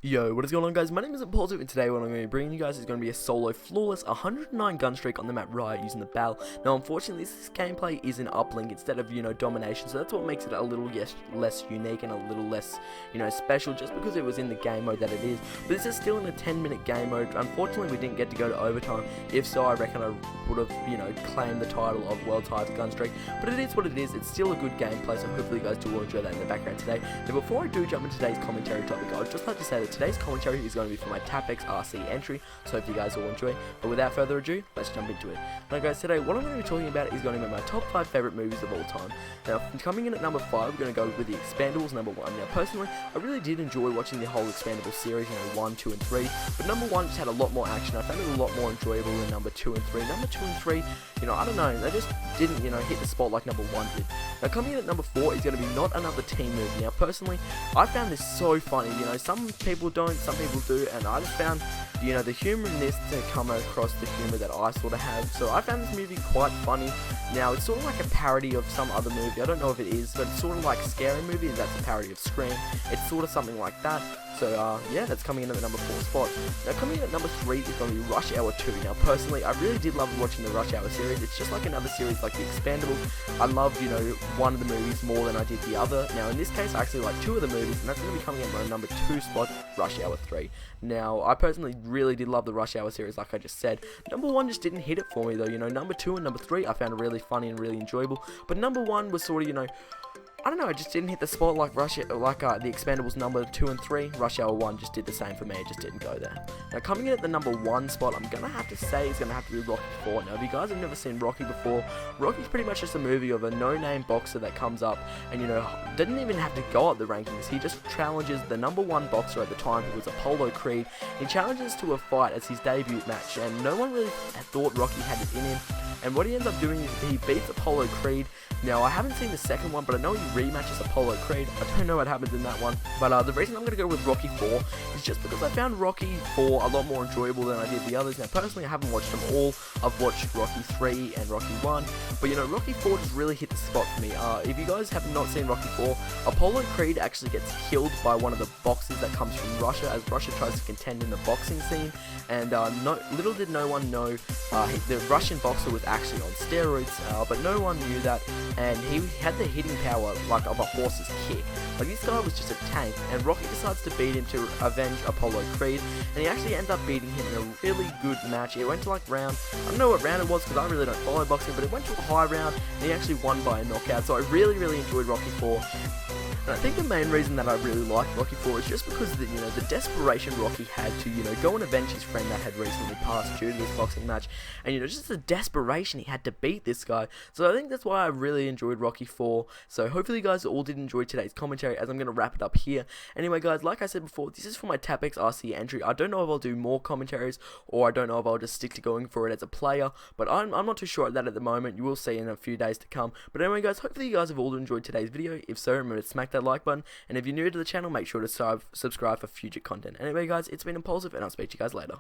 Yo, what is going on, guys? My name is Impulsive, and today what I'm going to be bringing you guys is going to be a solo flawless 109 gun streak on the map Riot using the Bell. Now, unfortunately, this gameplay is an uplink instead of, domination, so that's what makes it a little less unique and a little less, special, just because it was in the game mode that it is. But this is still in a 10-minute game mode. Unfortunately, we didn't get to go to overtime. If so, I reckon I would have, claimed the title of World Title Gun Streak. But it is what it is. It's still a good gameplay, so hopefully you guys do enjoy that in the background today. Now, before I do jump into today's commentary topic, I would just like to say that today's commentary is going to be for my TapX RC entry, so hope you guys all enjoy. But without further ado, let's jump into it. Now guys, today what I'm going to be talking about is going to be my top 5 favourite movies of all time. Now, coming in at number 5, we're going to go with The Expendables, number 1. Now personally, I really did enjoy watching the whole Expendables series, 1, 2 and 3, but number 1 just had a lot more action. I found it a lot more enjoyable than number 2 and 3. Number 2 and 3, I don't know, they just didn't, hit the spot like number 1 did. Now coming in at number 4 is going to be Not Another Teen Movie. Now personally, I found this so funny, some people don't, some people do, and I just found, the humour in this to come across the humour that I sort of have. So I found this movie quite funny. Now, it's sort of like a parody of some other movie. I don't know if it is, but it's sort of like Scary Movie, and that's a parody of Scream. It's sort of something like that. So, yeah, that's coming in at the number 4 spot. Now, coming in at number 3 is going to be Rush Hour 2. Now, personally, I really did love watching the Rush Hour series. It's just like another series like The Expendables. I loved, one of the movies more than I did the other. Now, in this case, I actually like 2 of the movies, and that's going to be coming in at my number 2 spot, Rush Hour 3. Now, I personally really did love the Rush Hour series, like I just said. Number 1 just didn't hit it for me, though. Number 2 and number 3 I found really funny and really enjoyable. But number 1 was sort of, I don't know, it just didn't hit the spot like The Expendables number 2 and 3. Rush Hour 1 just did the same for me, it just didn't go there. Now, coming in at the number 1 spot, I'm going to have to say it's going to have to be Rocky 4. Now, if you guys have never seen Rocky before, Rocky's pretty much just a movie of a no-name boxer that comes up and, didn't even have to go up the rankings. He just challenges the number 1 boxer at the time, who was Apollo Creed. He challenges to a fight as his debut match, and no one really thought Rocky had it in him. And what he ends up doing is he beats Apollo Creed. Now, I haven't seen the second one, but I know he rematches Apollo Creed. I don't know what happens in that one. But the reason I'm going to go with Rocky 4 is just because I found Rocky 4 a lot more enjoyable than I did the others. Now, personally, I haven't watched them all. I've watched Rocky 3 and Rocky 1. But, Rocky 4 just really hit the spot for me. If you guys have not seen Rocky 4, Apollo Creed actually gets killed by one of the boxers that comes from Russia, as Russia tries to contend in the boxing scene. And little did no one know, the Russian boxer was actually on steroids, but no one knew that, and he had the hitting power like of a horse's kick. Like, this guy was just a tank, and Rocky decides to beat him to avenge Apollo Creed, and he actually ends up beating him in a really good match. It went to like round, I don't know what round it was because I really don't follow boxing, but it went to a high round, and he actually won by a knockout. So I really enjoyed Rocky 4. And I think the main reason that I really liked Rocky 4 is just because the desperation Rocky had to, go and avenge his friend that had recently passed due to this boxing match. And, just the desperation he had to beat this guy. So I think that's why I really enjoyed Rocky 4. So hopefully you guys all did enjoy today's commentary, as I'm going to wrap it up here. Anyway, guys, like I said before, this is for my TapX RC entry. I don't know if I'll do more commentaries, or I don't know if I'll just stick to going for it as a player. But I'm not too sure of that at the moment. You will see in a few days to come. But anyway, guys, hopefully you guys have all enjoyed today's video. If so, remember to smack that like button, and if you're new to the channel, make sure to subscribe for future content. Anyway, guys, it's been Impulsive, and I'll speak to you guys later.